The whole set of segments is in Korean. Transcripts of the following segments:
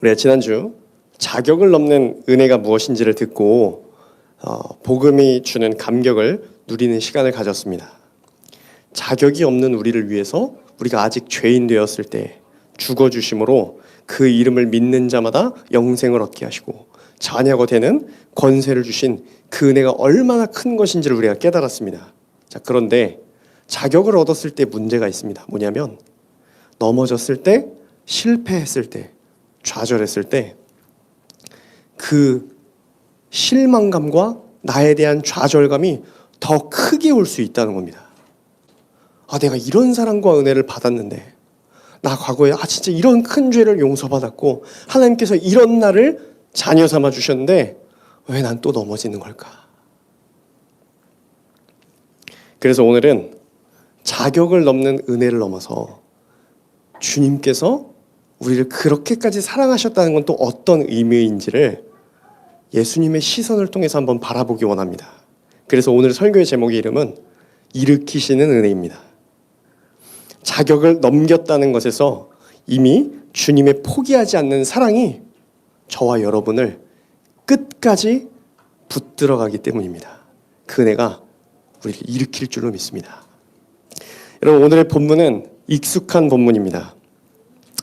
우리가 지난주 자격을 넘는 은혜가 무엇인지를 듣고 복음이 주는 감격을 누리는 시간을 가졌습니다. 자격이 없는 우리를 위해서 우리가 아직 죄인 되었을 때 죽어주심으로 그 이름을 믿는 자마다 영생을 얻게 하시고 자녀가 되는 권세를 주신 그 은혜가 얼마나 큰 것인지를 우리가 깨달았습니다. 자, 그런데 자격을 얻었을 때 문제가 있습니다. 뭐냐면 넘어졌을 때, 실패했을 때, 좌절했을 때 그 실망감과 나에 대한 좌절감이 더 크게 올 수 있다는 겁니다. 내가 이런 사랑과 은혜를 받았는데, 나 과거에 진짜 이런 큰 죄를 용서받았고 하나님께서 이런 나를 자녀 삼아 주셨는데 왜 난 또 넘어지는 걸까? 그래서 오늘은 자격을 넘는 은혜를 넘어서 주님께서 우리를 그렇게까지 사랑하셨다는 건 또 어떤 의미인지를 예수님의 시선을 통해서 한번 바라보기 원합니다. 그래서 오늘 설교의 제목의 이름은 일으키시는 은혜입니다. 자격을 넘겼다는 것에서 이미 주님의 포기하지 않는 사랑이 저와 여러분을 끝까지 붙들어 가기 때문입니다. 그 은혜가 우리를 일으킬 줄로 믿습니다. 여러분, 오늘의 본문은 익숙한 본문입니다.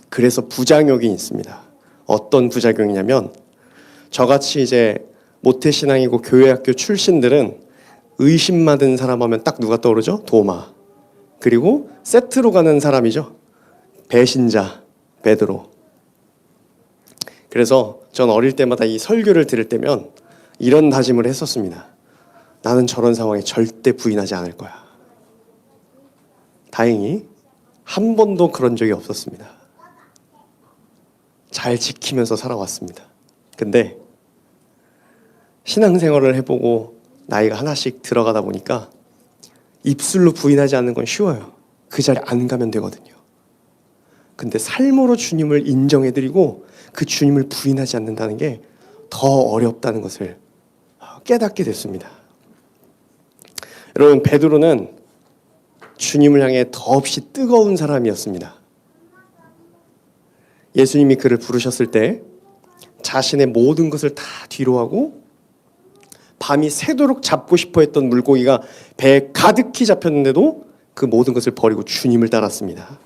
그래서 부작용이 있습니다. 어떤 부작용이냐면 저같이 이제 모태신앙이고 교회학교 출신들은 의심 많은 사람 하면 딱 누가 떠오르죠? 도마. 그리고 세트로 가는 사람이죠. 배신자, 베드로. 그래서 전 어릴 때마다 이 설교를 들을 때면 이런 다짐을 했었습니다. 나는 저런 상황에 절대 부인하지 않을 거야. 다행히 한 번도 그런 적이 없었습니다. 잘 지키면서 살아왔습니다. 근데 신앙생활을 해보고 나이가 하나씩 들어가다 보니까 입술로 부인하지 않는 건 쉬워요. 그 자리에 안 가면 되거든요. 근데 삶으로 주님을 인정해드리고 그 주님을 부인하지 않는다는 게 더 어렵다는 것을 깨닫게 됐습니다. 여러분, 베드로는 주님을 향해 더없이 뜨거운 사람이었습니다. 예수님이 그를 부르셨을 때 자신의 모든 것을 다 뒤로하고 밤이 새도록 잡고 싶어 했던 물고기가 배에 가득히 잡혔는데도 그 모든 것을 버리고 주님을 따랐습니다.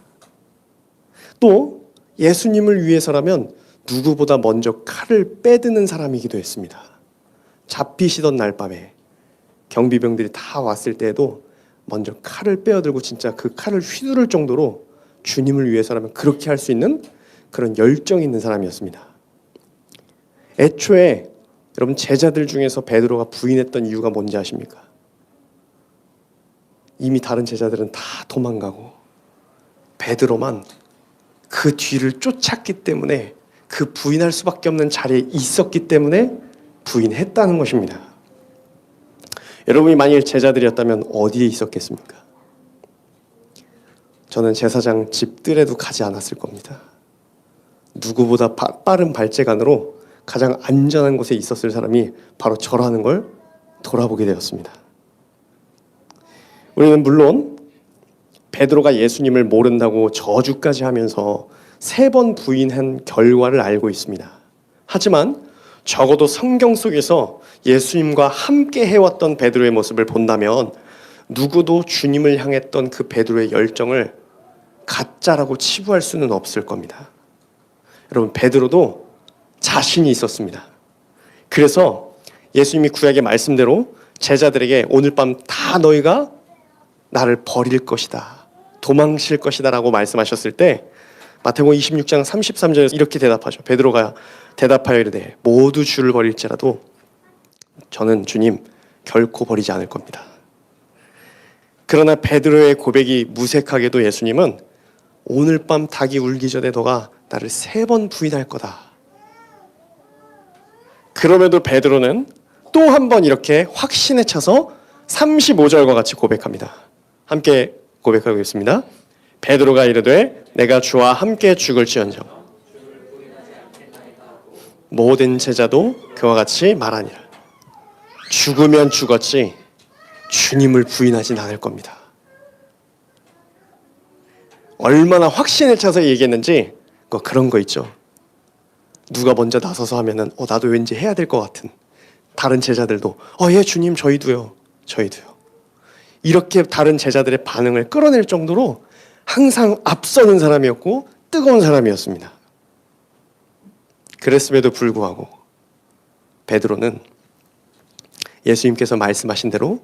또 예수님을 위해서라면 누구보다 먼저 칼을 빼드는 사람이기도 했습니다. 잡히시던 날 밤에 경비병들이 다 왔을 때에도 먼저 칼을 빼어들고 진짜 그 칼을 휘두를 정도로 주님을 위해서라면 그렇게 할 수 있는 그런 열정이 있는 사람이었습니다. 애초에 여러분, 제자들 중에서 베드로가 부인했던 이유가 뭔지 아십니까? 이미 다른 제자들은 다 도망가고 베드로만 그 뒤를 쫓았기 때문에 그 부인할 수밖에 없는 자리에 있었기 때문에 부인했다는 것입니다. 여러분이 만일 제자들이었다면 어디에 있었겠습니까? 저는 제사장 집들에도 가지 않았을 겁니다. 누구보다 빠른 발재간으로 가장 안전한 곳에 있었을 사람이 바로 저라는 걸 돌아보게 되었습니다. 우리는 물론 베드로가 예수님을 모른다고 저주까지 하면서 3번 부인한 결과를 알고 있습니다. 하지만 적어도 성경 속에서 예수님과 함께 해왔던 베드로의 모습을 본다면 누구도 주님을 향했던 그 베드로의 열정을 가짜라고 치부할 수는 없을 겁니다. 여러분, 베드로도 자신이 있었습니다. 그래서 예수님이 구약의 말씀대로 제자들에게 오늘 밤 다 너희가 나를 버릴 것이다, 도망칠 것이다 라고 말씀하셨을 때 마태복음 26장 33절에서 이렇게 대답하죠. 베드로가 대답하여 이르되 모두 주를 버릴지라도 저는 주님 결코 버리지 않을 겁니다. 그러나 베드로의 고백이 무색하게도 예수님은 오늘 밤 닭이 울기 전에 너가 나를 3번 부인할 거다. 그럼에도 베드로는 또 한 번 이렇게 확신에 차서 35절과 같이 고백합니다. 함께 고백하겠습니다. 베드로가 이르되 내가 주와 함께 죽을지언정 모든 제자도 그와 같이 말하니라. 죽으면 죽었지 주님을 부인하진 않을 겁니다. 얼마나 확신에 차서 얘기했는지 그런 거 있죠. 누가 먼저 나서서 하면은 나도 왠지 해야 될 것 같은, 다른 제자들도 예 주님 저희도요. 이렇게 다른 제자들의 반응을 끌어낼 정도로 항상 앞서는 사람이었고 뜨거운 사람이었습니다. 그랬음에도 불구하고 베드로는 예수님께서 말씀하신 대로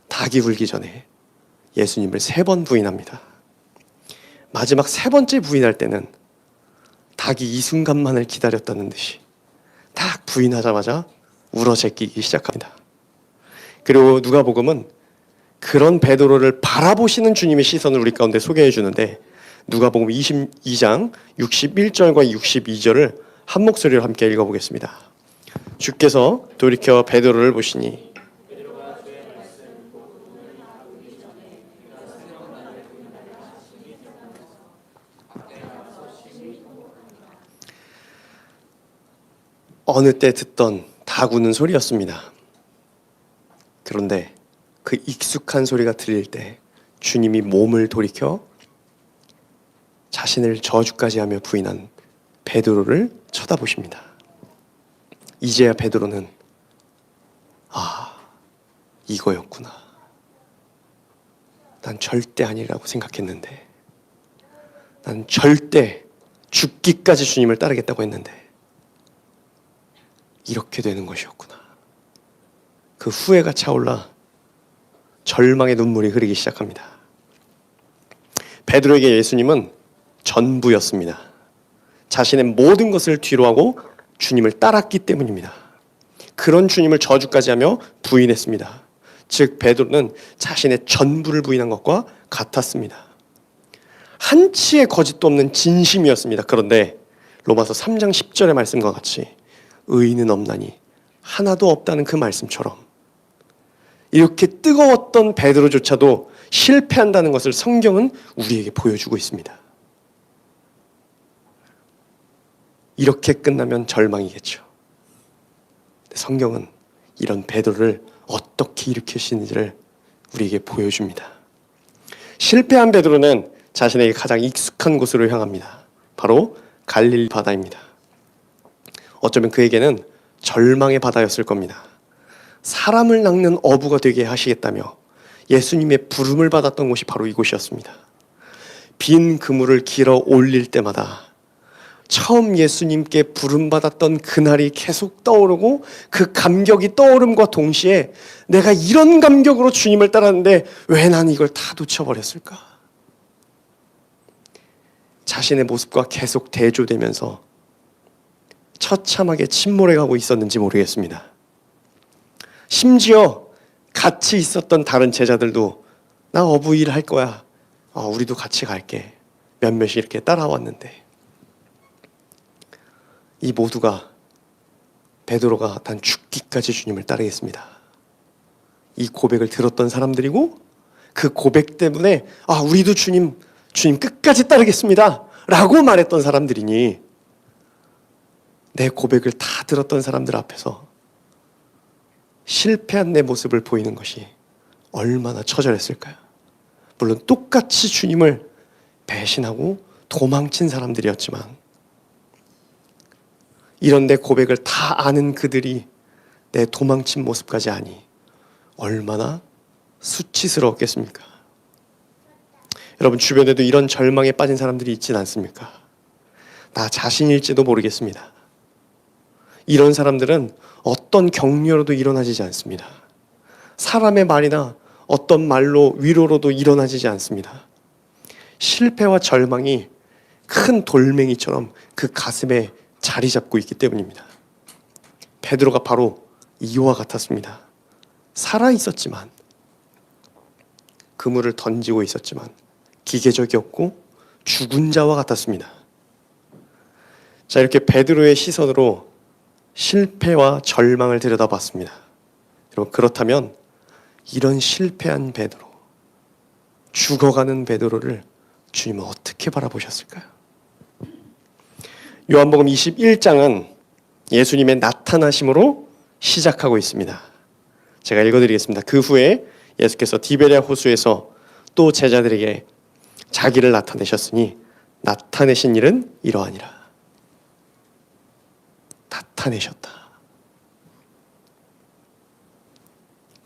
닭이 울기 전에 예수님을 3번 부인합니다. 마지막 3번째 부인할 때는 닭이 이 순간만을 기다렸다는 듯이 딱 부인하자마자 울어 제끼기 시작합니다. 그리고 누가복음은 그런 베드로를 바라보시는 주님의 시선을 우리 가운데 소개해 주는데, 누가복음 22장 61절과 62절을 한 목소리로 함께 읽어보겠습니다. 주께서 돌이켜 베드로를 보시니 어느 때 듣던 닭 우는 소리였습니다. 그런데 그 익숙한 소리가 들릴 때 주님이 몸을 돌이켜 자신을 저주까지 하며 부인한 베드로를 쳐다보십니다. 이제야 베드로는 이거였구나. 난 절대 아니라고 생각했는데, 난 절대 죽기까지 주님을 따르겠다고 했는데 이렇게 되는 것이었구나. 그 후회가 차올라 절망의 눈물이 흐르기 시작합니다. 베드로에게 예수님은 전부였습니다. 자신의 모든 것을 뒤로하고 주님을 따랐기 때문입니다. 그런 주님을 저주까지 하며 부인했습니다. 즉 베드로는 자신의 전부를 부인한 것과 같았습니다. 한치의 거짓도 없는 진심이었습니다. 그런데 로마서 3장 10절의 말씀과 같이 의인은 없나니 하나도 없다는 그 말씀처럼 이렇게 뜨거웠던 베드로조차도 실패한다는 것을 성경은 우리에게 보여주고 있습니다. 이렇게 끝나면 절망이겠죠. 성경은 이런 베드로를 어떻게 일으키시는지를 우리에게 보여줍니다. 실패한 베드로는 자신에게 가장 익숙한 곳으로 향합니다. 바로 갈릴리 바다입니다. 어쩌면 그에게는 절망의 바다였을 겁니다. 사람을 낚는 어부가 되게 하시겠다며 예수님의 부름을 받았던 곳이 바로 이곳이었습니다. 빈 그물을 길어 올릴 때마다 처음 예수님께 부름받았던 그날이 계속 떠오르고 그 감격이 떠오름과 동시에 내가 이런 감격으로 주님을 따랐는데 왜 나는 이걸 다 놓쳐버렸을까? 자신의 모습과 계속 대조되면서 처참하게 침몰해가고 있었는지 모르겠습니다. 심지어 같이 있었던 다른 제자들도 나 어부 일 할 거야. 우리도 같이 갈게. 몇몇이 이렇게 따라왔는데 이 모두가 베드로가 난 죽기까지 주님을 따르겠습니다. 이 고백을 들었던 사람들이고 그 고백 때문에 우리도 주님 끝까지 따르겠습니다 라고 말했던 사람들이니 내 고백을 다 들었던 사람들 앞에서 실패한 내 모습을 보이는 것이 얼마나 처절했을까요? 물론 똑같이 주님을 배신하고 도망친 사람들이었지만 이런 내 고백을 다 아는 그들이 내 도망친 모습까지 아니 얼마나 수치스러웠겠습니까? 여러분 주변에도 이런 절망에 빠진 사람들이 있진 않습니까? 나 자신일지도 모르겠습니다. 이런 사람들은 어떤 격려로도 일어나지지 않습니다. 사람의 말이나 어떤 말로 위로로도 일어나지지 않습니다. 실패와 절망이 큰 돌멩이처럼 그 가슴에 자리 잡고 있기 때문입니다. 베드로가 바로 이와 같았습니다. 살아있었지만 그물을 던지고 있었지만 기계적이었고 죽은 자와 같았습니다. 자, 이렇게 베드로의 시선으로 실패와 절망을 들여다봤습니다. 여러분 그렇다면 이런 실패한 베드로, 죽어가는 베드로를 주님은 어떻게 바라보셨을까요? 요한복음 21장은 예수님의 나타나심으로 시작하고 있습니다. 제가 읽어드리겠습니다. 그 후에 예수께서 디베랴 호수에서 또 제자들에게 자기를 나타내셨으니 나타내신 일은 이러하니라. 나타내셨다.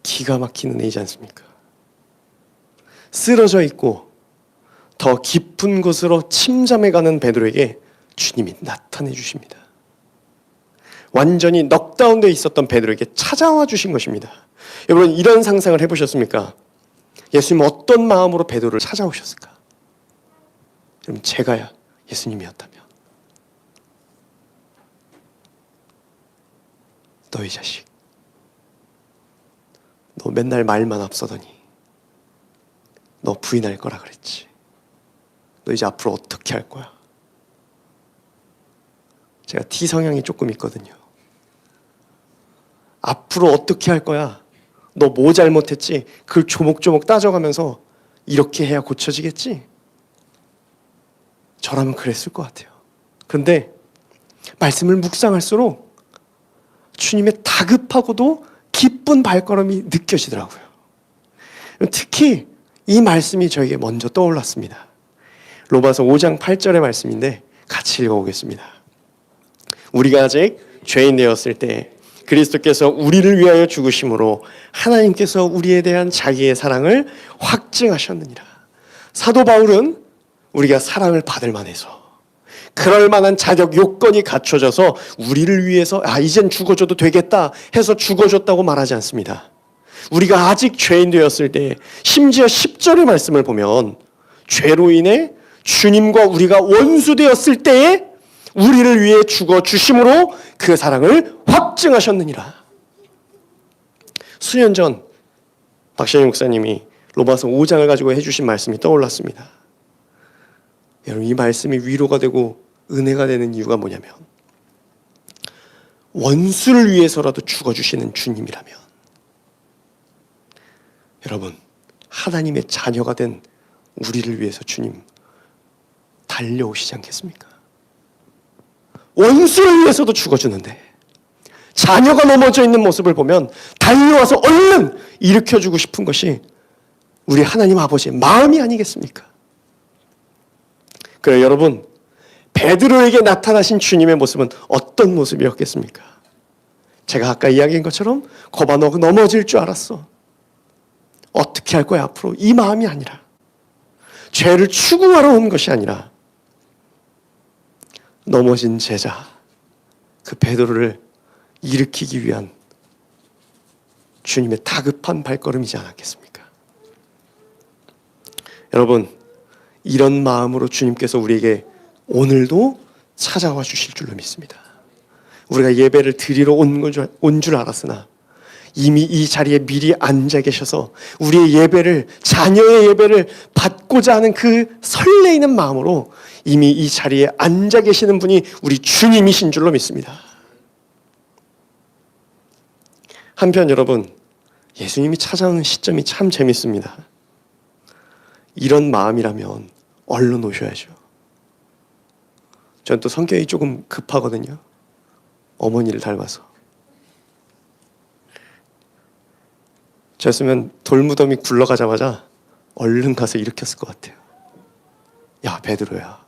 기가 막히는 애이지 않습니까? 쓰러져 있고 더 깊은 곳으로 침잠해가는 베드로에게 주님이 나타내 주십니다. 완전히 넉다운되어 있었던 베드로에게 찾아와 주신 것입니다. 여러분, 이런 상상을 해보셨습니까? 예수님은 어떤 마음으로 베드로를 찾아오셨을까? 여러분, 제가 예수님이었다면 너희 자식, 너 맨날 말만 앞서더니 너 부인할 거라 그랬지. 너 이제 앞으로 어떻게 할 거야? 제가 T 성향이 조금 있거든요. 앞으로 어떻게 할 거야? 너 뭐 잘못했지? 그걸 조목조목 따져가면서 이렇게 해야 고쳐지겠지? 저라면 그랬을 것 같아요. 그런데 말씀을 묵상할수록 주님의 다급하고도 기쁜 발걸음이 느껴지더라고요. 특히 이 말씀이 저에게 먼저 떠올랐습니다. 로마서 5장 8절의 말씀인데 같이 읽어보겠습니다. 우리가 아직 죄인 되었을 때 그리스도께서 우리를 위하여 죽으심으로 하나님께서 우리에 대한 자기의 사랑을 확증하셨느니라. 사도 바울은 우리가 사랑을 받을 만해서, 그럴 만한 자격 요건이 갖춰져서 우리를 위해서 이젠 죽어줘도 되겠다 해서 죽어줬다고 말하지 않습니다. 우리가 아직 죄인 되었을 때, 심지어 10절의 말씀을 보면 죄로 인해 주님과 우리가 원수 되었을 때에 우리를 위해 죽어주심으로 그 사랑을 확증하셨느니라. 수년 전 박신영 목사님이 로마서 5장을 가지고 해주신 말씀이 떠올랐습니다. 여러분, 이 말씀이 위로가 되고 은혜가 되는 이유가 뭐냐면, 원수를 위해서라도 죽어주시는 주님이라면, 여러분, 하나님의 자녀가 된 우리를 위해서 주님 달려오시지 않겠습니까? 원수를 위해서도 죽어주는데, 자녀가 넘어져 있는 모습을 보면 달려와서 얼른 일으켜주고 싶은 것이 우리 하나님 아버지의 마음이 아니겠습니까? 그래, 여러분, 베드로에게 나타나신 주님의 모습은 어떤 모습이었겠습니까? 제가 아까 이야기한 것처럼 거봐, 너 넘어질 줄 알았어. 어떻게 할 거야 앞으로? 이 마음이 아니라, 죄를 추구하러 온 것이 아니라 넘어진 제자, 그 베드로를 일으키기 위한 주님의 다급한 발걸음이지 않았겠습니까? 여러분, 이런 마음으로 주님께서 우리에게 오늘도 찾아와 주실 줄로 믿습니다. 우리가 예배를 드리러 온 줄 알았으나 이미 이 자리에 미리 앉아 계셔서 우리의 예배를, 자녀의 예배를 받고자 하는 그 설레이는 마음으로 이미 이 자리에 앉아 계시는 분이 우리 주님이신 줄로 믿습니다. 한편 여러분, 예수님이 찾아오는 시점이 참 재밌습니다. 이런 마음이라면 얼른 오셔야죠. 전 또 성격이 조금 급하거든요. 어머니를 닮아서. 저였으면 돌무덤이 굴러가자마자 얼른 가서 일으켰을 것 같아요. 야, 베드로야,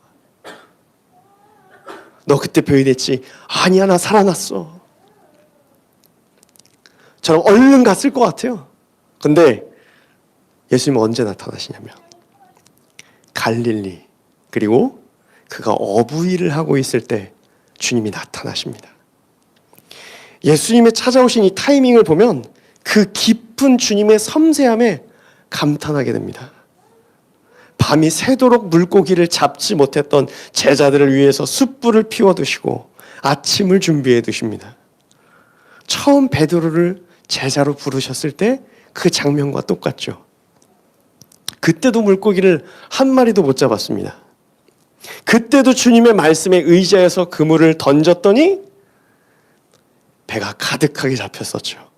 너 그때 부인했지? 아니야, 나 살아났어. 저는 얼른 갔을 것 같아요. 근데 예수님은 언제 나타나시냐면, 갈릴리, 그리고 그가 어부일을 하고 있을 때 주님이 나타나십니다. 예수님의 찾아오신 이 타이밍을 보면 그 깊은 주님의 섬세함에 감탄하게 됩니다. 밤이 새도록 물고기를 잡지 못했던 제자들을 위해서 숯불을 피워두시고 아침을 준비해 두십니다. 처음 베드로를 제자로 부르셨을 때 그 장면과 똑같죠. 그때도 물고기를 한 마리도 못 잡았습니다. 그때도 주님의 말씀에 의지해서 그물을 던졌더니 배가 가득하게 잡혔었죠.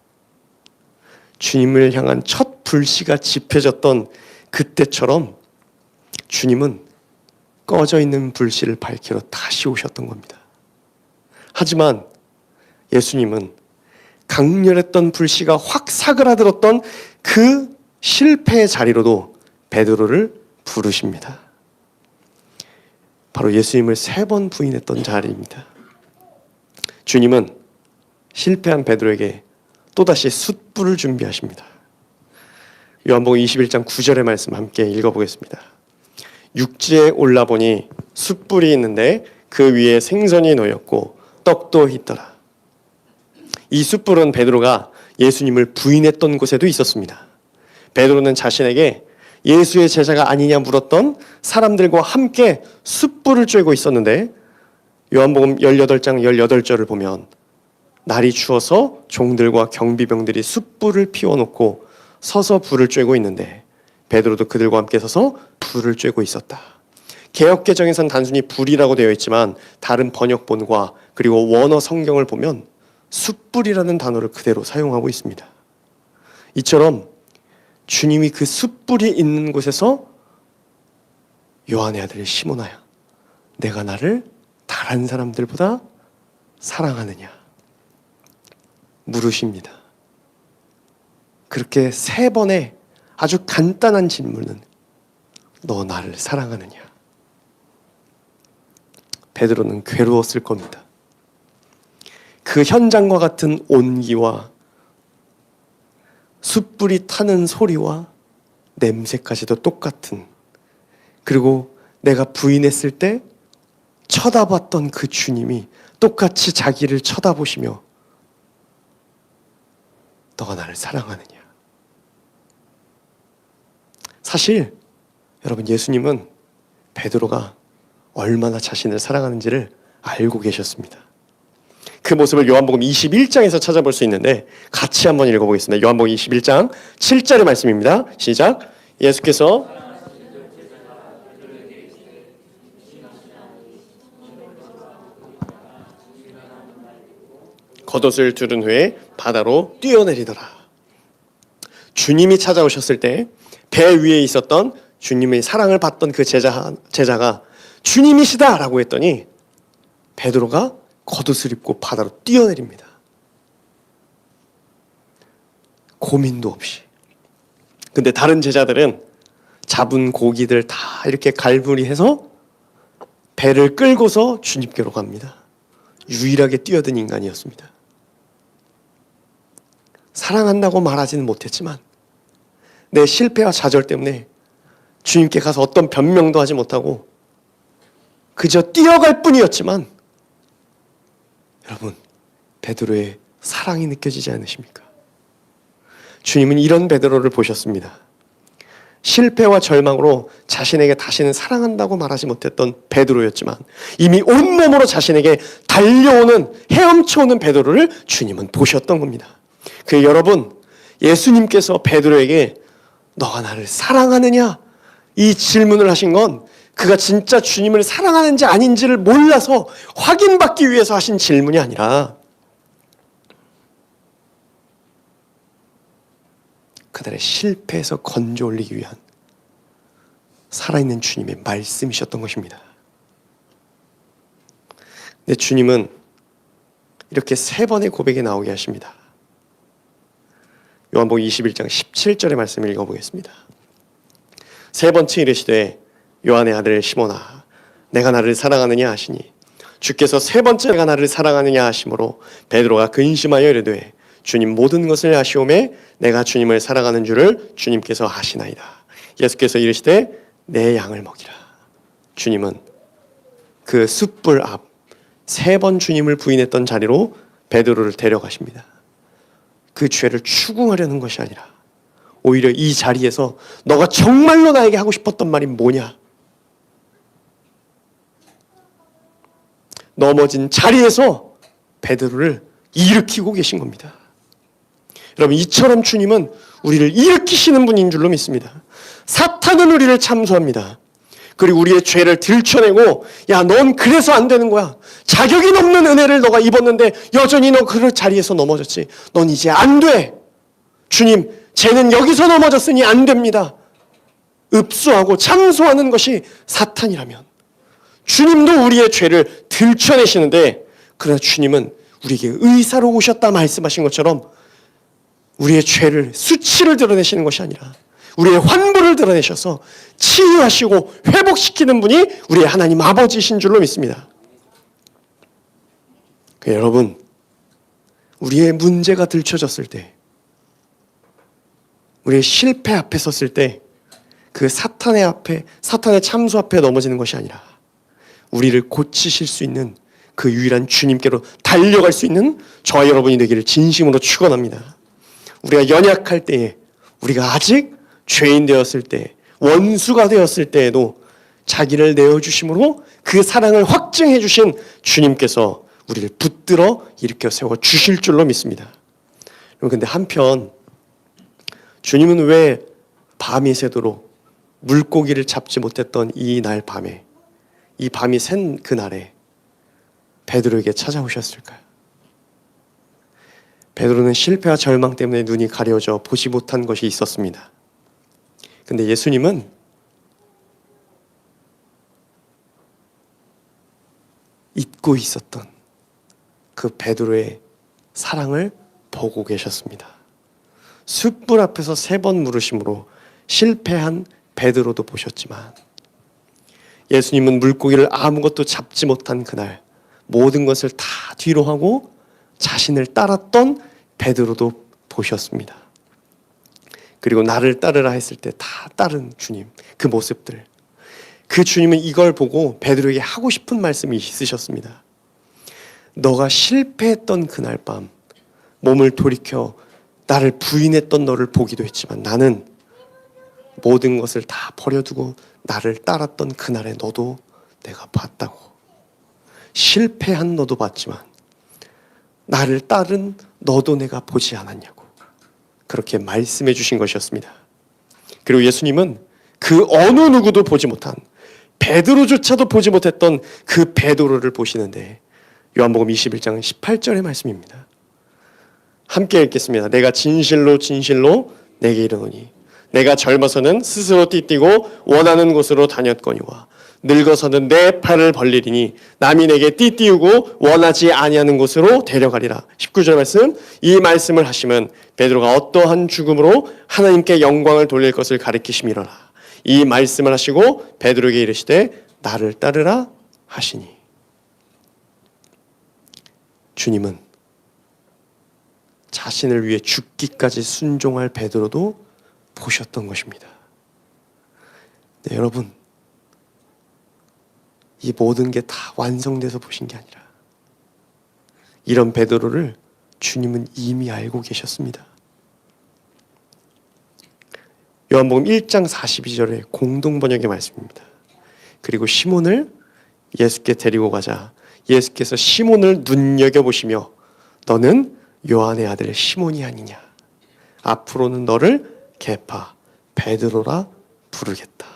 주님을 향한 첫 불씨가 지펴졌던 그때처럼 주님은 꺼져 있는 불씨를 밝히러 다시 오셨던 겁니다. 하지만 예수님은 강렬했던 불씨가 확 사그라들었던 그 실패의 자리로도 베드로를 부르십니다. 바로 예수님을 3번 부인했던 자리입니다. 주님은 실패한 베드로에게 또다시 숯불을 준비하십니다. 요한복음 21장 9절의 말씀 함께 읽어보겠습니다. 육지에 올라보니 숯불이 있는데 그 위에 생선이 놓였고 떡도 있더라. 이 숯불은 베드로가 예수님을 부인했던 곳에도 있었습니다. 베드로는 자신에게 예수의 제자가 아니냐 물었던 사람들과 함께 숯불을 쬐고 있었는데 요한복음 18장 18절을 보면 날이 추워서 종들과 경비병들이 숯불을 피워놓고 서서 불을 쬐고 있는데 베드로도 그들과 함께 서서 불을 쬐고 있었다. 개역개정에선 단순히 불이라고 되어 있지만 다른 번역본과 그리고 원어 성경을 보면 숯불이라는 단어를 그대로 사용하고 있습니다. 이처럼 주님이 그 숯불이 있는 곳에서 요한의 아들 시몬아야, 내가 나를 다른 사람들보다 사랑하느냐 물으십니다. 그렇게 3번의 아주 간단한 질문은 너 나를 사랑하느냐? 베드로는 괴로웠을 겁니다. 그 현장과 같은 온기와 숯불이 타는 소리와 냄새까지도 똑같은, 그리고 내가 부인했을 때 쳐다봤던 그 주님이 똑같이 자기를 쳐다보시며 너가 나를 사랑하느냐? 사실 여러분, 예수님은 베드로가 얼마나 자신을 사랑하는지를 알고 계셨습니다. 그 모습을 요한복음 21장에서 찾아볼 수 있는데 같이 한번 읽어보겠습니다. 요한복음 21장 7절의 말씀입니다. 시작. 예수께서 겉옷을 두른 후에 바다로 뛰어내리더라. 주님이 찾아오셨을 때 배 위에 있었던 주님의 사랑을 받던 그 제자가 주님이시다라고 했더니 베드로가 겉옷을 입고 바다로 뛰어내립니다. 고민도 없이. 근데 다른 제자들은 잡은 고기들 다 이렇게 갈무리해서 배를 끌고서 주님께로 갑니다. 유일하게 뛰어든 인간이었습니다. 사랑한다고 말하지는 못했지만 내 실패와 좌절 때문에 주님께 가서 어떤 변명도 하지 못하고 그저 뛰어갈 뿐이었지만, 여러분, 베드로의 사랑이 느껴지지 않으십니까? 주님은 이런 베드로를 보셨습니다. 실패와 절망으로 자신에게 다시는 사랑한다고 말하지 못했던 베드로였지만 이미 온몸으로 자신에게 달려오는, 헤엄쳐오는 베드로를 주님은 보셨던 겁니다. 그 여러분, 예수님께서 베드로에게 너가 나를 사랑하느냐? 이 질문을 하신 건 그가 진짜 주님을 사랑하는지 아닌지를 몰라서 확인받기 위해서 하신 질문이 아니라 그들의 실패에서 건져 올리기 위한 살아있는 주님의 말씀이셨던 것입니다. 근데 주님은 이렇게 3번의 고백이 나오게 하십니다. 요한복음 21장 17절의 말씀을 읽어보겠습니다. 3번째 이르시되 요한의 아들 시몬아, 내가 나를 사랑하느냐 하시니 주께서 3번째 내가 나를 사랑하느냐 하심으로 베드로가 근심하여 이르되 주님 모든 것을 아시오매 내가 주님을 사랑하는 줄을 주님께서 아시나이다. 예수께서 이르시되 내 양을 먹이라. 주님은 그 숯불 앞 3번 주님을 부인했던 자리로 베드로를 데려가십니다. 그 죄를 추궁하려는 것이 아니라 오히려 이 자리에서 너가 정말로 나에게 하고 싶었던 말이 뭐냐? 넘어진 자리에서 베드로를 일으키고 계신 겁니다. 여러분, 이처럼 주님은 우리를 일으키시는 분인 줄로 믿습니다. 사탄은 우리를 참소합니다. 그리고 우리의 죄를 들춰내고, 야, 넌 그래서 안 되는 거야. 자격이 넘는 은혜를 너가 입었는데 여전히 너 그 자리에서 넘어졌지. 넌 이제 안 돼. 주님, 쟤는 여기서 넘어졌으니 안 됩니다. 읍수하고 참소하는 것이 사탄이라면 주님도 우리의 죄를 들춰내시는데, 그러나 주님은 우리에게 의사로 오셨다 말씀하신 것처럼 우리의 죄를, 수치를 드러내시는 것이 아니라 우리의 환부를 드러내셔서 치유하시고 회복시키는 분이 우리의 하나님 아버지이신 줄로 믿습니다. 여러분, 우리의 문제가 들춰졌을 때, 우리의 실패 앞에 섰을 때 그 사탄의 참수 앞에 넘어지는 것이 아니라 우리를 고치실 수 있는 그 유일한 주님께로 달려갈 수 있는 저와 여러분이 되기를 진심으로 축원합니다. 우리가 연약할 때에, 우리가 아직 죄인 되었을 때, 원수가 되었을 때에도 자기를 내어주심으로 그 사랑을 확증해 주신 주님께서 우리를 붙들어 일으켜 세워 주실 줄로 믿습니다. 그런데 한편 주님은 왜 밤이 새도록 물고기를 잡지 못했던 이 날 밤에, 이 밤이 샌 그날에 베드로에게 찾아오셨을까요? 베드로는 실패와 절망 때문에 눈이 가려져 보지 못한 것이 있었습니다. 근데 예수님은 잊고 있었던 그 베드로의 사랑을 보고 계셨습니다. 숯불 앞에서 3번 물으심으로 실패한 베드로도 보셨지만, 예수님은 물고기를 아무것도 잡지 못한 그날 모든 것을 다 뒤로 하고 자신을 따랐던 베드로도 보셨습니다. 그리고 나를 따르라 했을 때 다 따른 주님, 그 모습들, 그 주님은 이걸 보고 베드로에게 하고 싶은 말씀이 있으셨습니다. 너가 실패했던 그날 밤 몸을 돌이켜 나를 부인했던 너를 보기도 했지만, 나는 모든 것을 다 버려두고 나를 따랐던 그날의 너도 내가 봤다고. 실패한 너도 봤지만 나를 따른 너도 내가 보지 않았냐고 그렇게 말씀해 주신 것이었습니다. 그리고 예수님은 그 어느 누구도 보지 못한, 베드로조차도 보지 못했던 그 베드로를 보시는데, 요한복음 21장 18절의 말씀입니다. 함께 읽겠습니다. 내가 진실로 진실로 내게 이르노니 내가 젊어서는 스스로 띠띠고 원하는 곳으로 다녔거니와 늙어서는 내 팔을 벌리리니 남이 내게 띠띠우고 원하지 아니하는 곳으로 데려가리라. 19절 말씀, 이 말씀을 하시면 베드로가 어떠한 죽음으로 하나님께 영광을 돌릴 것을 가리키심이로라. 이 말씀을 하시고 베드로에게 이르시되 나를 따르라 하시니, 주님은 자신을 위해 죽기까지 순종할 베드로도 보셨던 것입니다. 네, 여러분, 이 모든 게 다 완성돼서 보신 게 아니라 이런 베드로를 주님은 이미 알고 계셨습니다. 요한복음 1장 42절의 공동번역의 말씀입니다. 그리고 시몬을 예수께 데리고 가자 예수께서 시몬을 눈여겨보시며 너는 요한의 아들 시몬이 아니냐, 앞으로는 너를 게파 베드로라 부르겠다.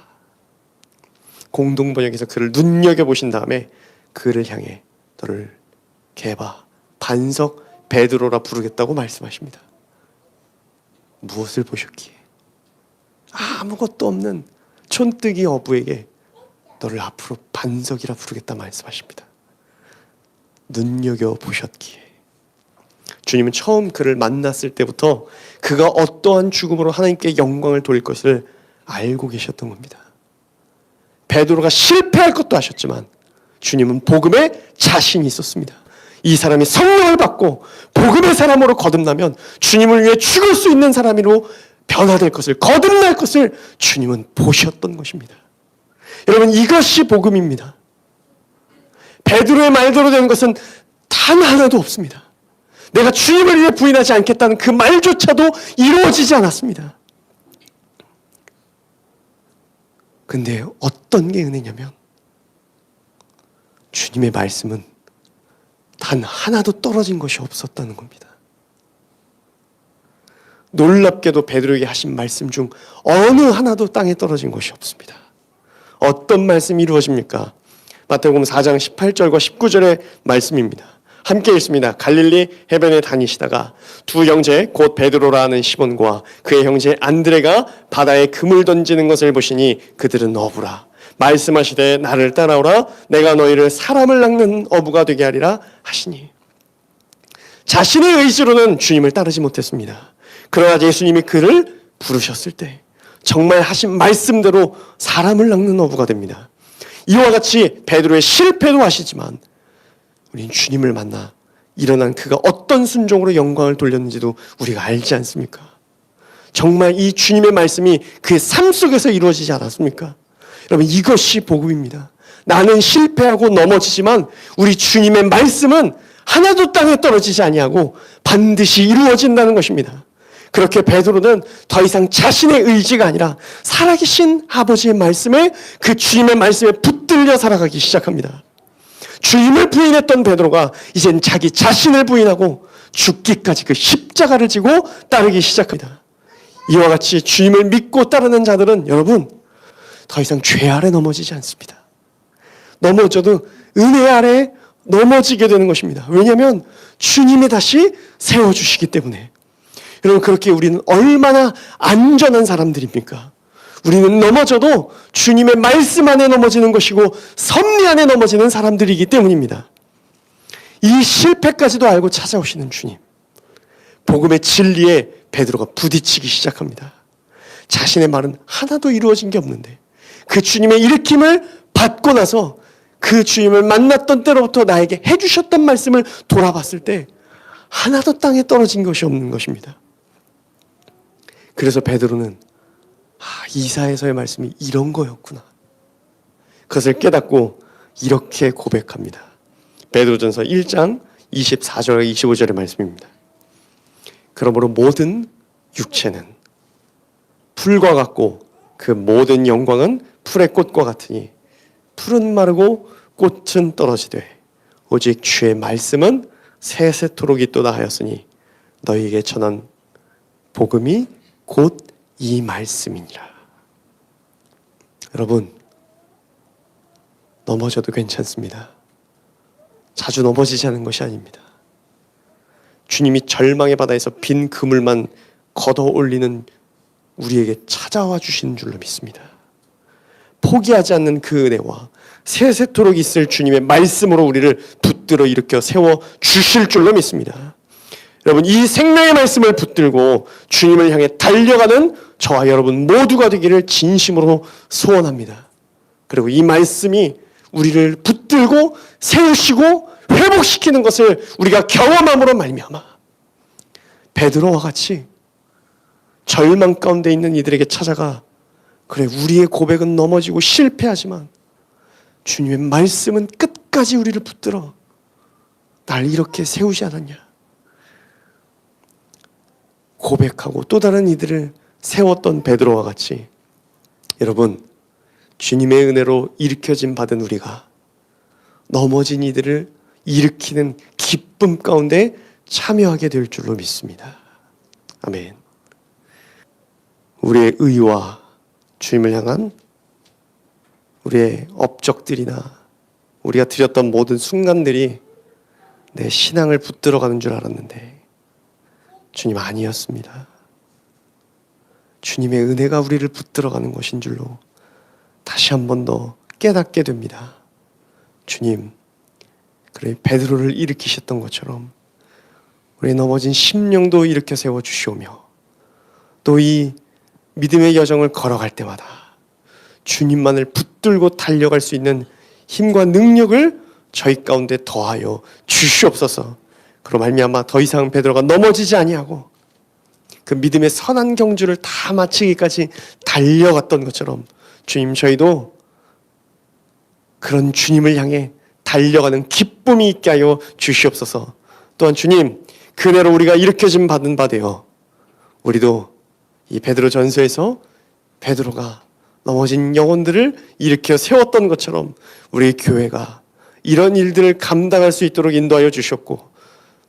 공동번역에서 그를 눈여겨보신 다음에 그를 향해 너를 게바 반석 베드로라 부르겠다고 말씀하십니다. 무엇을 보셨기에? 아무것도 없는 촌뜨기 어부에게 너를 앞으로 반석이라 부르겠다 말씀하십니다. 눈여겨보셨기에. 주님은 처음 그를 만났을 때부터 그가 어떠한 죽음으로 하나님께 영광을 돌릴 것을 알고 계셨던 겁니다. 베드로가 실패할 것도 아셨지만 주님은 복음에 자신이 있었습니다. 이 사람이 성령을 받고 복음의 사람으로 거듭나면 주님을 위해 죽을 수 있는 사람으로 변화될 것을, 거듭날 것을 주님은 보셨던 것입니다. 여러분, 이것이 복음입니다. 베드로의 말대로 된 것은 단 하나도 없습니다. 내가 주님을 위해 부인하지 않겠다는 그 말조차도 이루어지지 않았습니다. 근데 어떤 게 은혜냐면 주님의 말씀은 단 하나도 떨어진 것이 없었다는 겁니다. 놀랍게도 베드로에게 하신 말씀 중 어느 하나도 땅에 떨어진 것이 없습니다. 어떤 말씀이 이루어집니까? 마태복음 4장 18절과 19절의 말씀입니다. 함께 읽습니다. 갈릴리 해변에 다니시다가 두 형제 곧 베드로라 하는 시몬과 그의 형제 안드레가 바다에 금을 던지는 것을 보시니 그들은 어부라. 말씀하시되 나를 따라오라. 내가 너희를 사람을 낚는 어부가 되게 하리라 하시니. 자신의 의지로는 주님을 따르지 못했습니다. 그러나 예수님이 그를 부르셨을 때 정말 하신 말씀대로 사람을 낚는 어부가 됩니다. 이와 같이 베드로의 실패도 하시지만 우린 주님을 만나 일어난 그가 어떤 순종으로 영광을 돌렸는지도 우리가 알지 않습니까? 정말 이 주님의 말씀이 그의 삶 속에서 이루어지지 않았습니까? 여러분, 이것이 복음입니다. 나는 실패하고 넘어지지만 우리 주님의 말씀은 하나도 땅에 떨어지지 아니하고 반드시 이루어진다는 것입니다. 그렇게 베드로는 더 이상 자신의 의지가 아니라 살아계신 아버지의 말씀에, 그 주님의 말씀에 붙들려 살아가기 시작합니다. 주님을 부인했던 베드로가 이젠 자기 자신을 부인하고 죽기까지 그 십자가를 지고 따르기 시작합니다. 이와 같이 주님을 믿고 따르는 자들은 여러분 더 이상 죄 아래 넘어지지 않습니다. 넘어져도 은혜 아래 넘어지게 되는 것입니다. 왜냐하면 주님이 다시 세워주시기 때문에. 여러분, 그렇게 우리는 얼마나 안전한 사람들입니까? 우리는 넘어져도 주님의 말씀 안에 넘어지는 것이고 섭리 안에 넘어지는 사람들이기 때문입니다. 이 실패까지도 알고 찾아오시는 주님, 복음의 진리에 베드로가 부딪히기 시작합니다. 자신의 말은 하나도 이루어진 게 없는데 그 주님의 일으킴을 받고 나서 그 주님을 만났던 때로부터 나에게 해주셨던 말씀을 돌아봤을 때 하나도 땅에 떨어진 것이 없는 것입니다. 그래서 베드로는 이사야서의 말씀이 이런 거였구나, 그것을 깨닫고 이렇게 고백합니다. 베드로전서 1장 24절과 25절의 말씀입니다. 그러므로 모든 육체는 풀과 같고 그 모든 영광은 풀의 꽃과 같으니 풀은 마르고 꽃은 떨어지되 오직 주의 말씀은 세세토록 있도다 하였으니 너희에게 전한 복음이 곧 이 말씀이니라. 여러분, 넘어져도 괜찮습니다. 자주 넘어지지 않은 것이 아닙니다. 주님이 절망의 바다에서 빈 그물만 걷어 올리는 우리에게 찾아와 주시는 줄로 믿습니다. 포기하지 않는 그 은혜와 세세토록 있을 주님의 말씀으로 우리를 붙들어 일으켜 세워 주실 줄로 믿습니다. 여러분, 이 생명의 말씀을 붙들고 주님을 향해 달려가는 저와 여러분 모두가 되기를 진심으로 소원합니다. 그리고 이 말씀이 우리를 붙들고 세우시고 회복시키는 것을 우리가 경험함으로 말미암아 베드로와 같이 절망 가운데 있는 이들에게 찾아가, 그래, 우리의 고백은 넘어지고 실패하지만 주님의 말씀은 끝까지 우리를 붙들어 날 이렇게 세우지 않았냐 고백하고 또 다른 이들을 세웠던 베드로와 같이, 여러분, 주님의 은혜로 일으켜진 받은 우리가 넘어진 이들을 일으키는 기쁨 가운데 참여하게 될 줄로 믿습니다. 아멘. 우리의 의와 주님을 향한 우리의 업적들이나 우리가 드렸던 모든 순간들이 내 신앙을 붙들어가는 줄 알았는데 주님 아니었습니다. 주님의 은혜가 우리를 붙들어가는 것인 줄로 다시 한 번 더 깨닫게 됩니다. 주님, 그래, 베드로를 일으키셨던 것처럼 우리 넘어진 심령도 일으켜 세워주시오며 또 이 믿음의 여정을 걸어갈 때마다 주님만을 붙들고 달려갈 수 있는 힘과 능력을 저희 가운데 더하여 주시옵소서. 그로 말미암아 더 이상 베드로가 넘어지지 아니하고 그 믿음의 선한 경주를 다 마치기까지 달려갔던 것처럼 주님, 저희도 그런 주님을 향해 달려가는 기쁨이 있게 하여 주시옵소서. 또한 주님, 그대로 우리가 일으켜짐 받은 바 되어 우리도 이 베드로 전서에서 베드로가 넘어진 영혼들을 일으켜 세웠던 것처럼 우리 교회가 이런 일들을 감당할 수 있도록 인도하여 주셨고,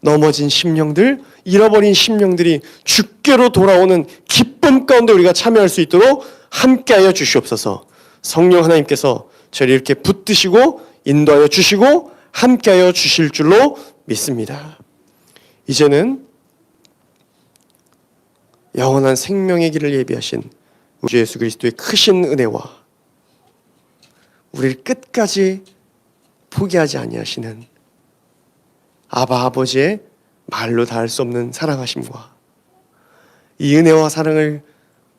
넘어진 심령들, 잃어버린 심령들이 주께로 돌아오는 기쁨 가운데 우리가 참여할 수 있도록 함께하여 주시옵소서. 성령 하나님께서 저를 이렇게 붙드시고 인도하여 주시고 함께하여 주실 줄로 믿습니다. 이제는 영원한 생명의 길을 예비하신 우리 주 예수 그리스도의 크신 은혜와 우리를 끝까지 포기하지 아니하시는 아바 아버지의 말로 다할 수 없는 사랑하심과 이 은혜와 사랑을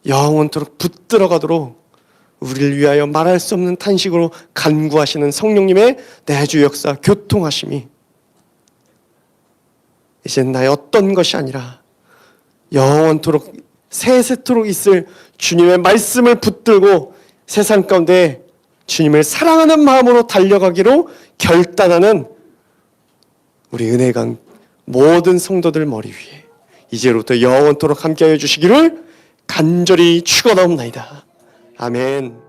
영원토록 붙들어가도록 우리를 위하여 말할 수 없는 탄식으로 간구하시는 성령님의 내주 역사 교통하심이 이젠 나의 어떤 것이 아니라 영원토록 세세토록 있을 주님의 말씀을 붙들고 세상 가운데 주님을 사랑하는 마음으로 달려가기로 결단하는 우리 은혜강 모든 성도들 머리 위에 이제로부터 영원토록 함께하여 주시기를 간절히 축원하옵나이다. 아멘.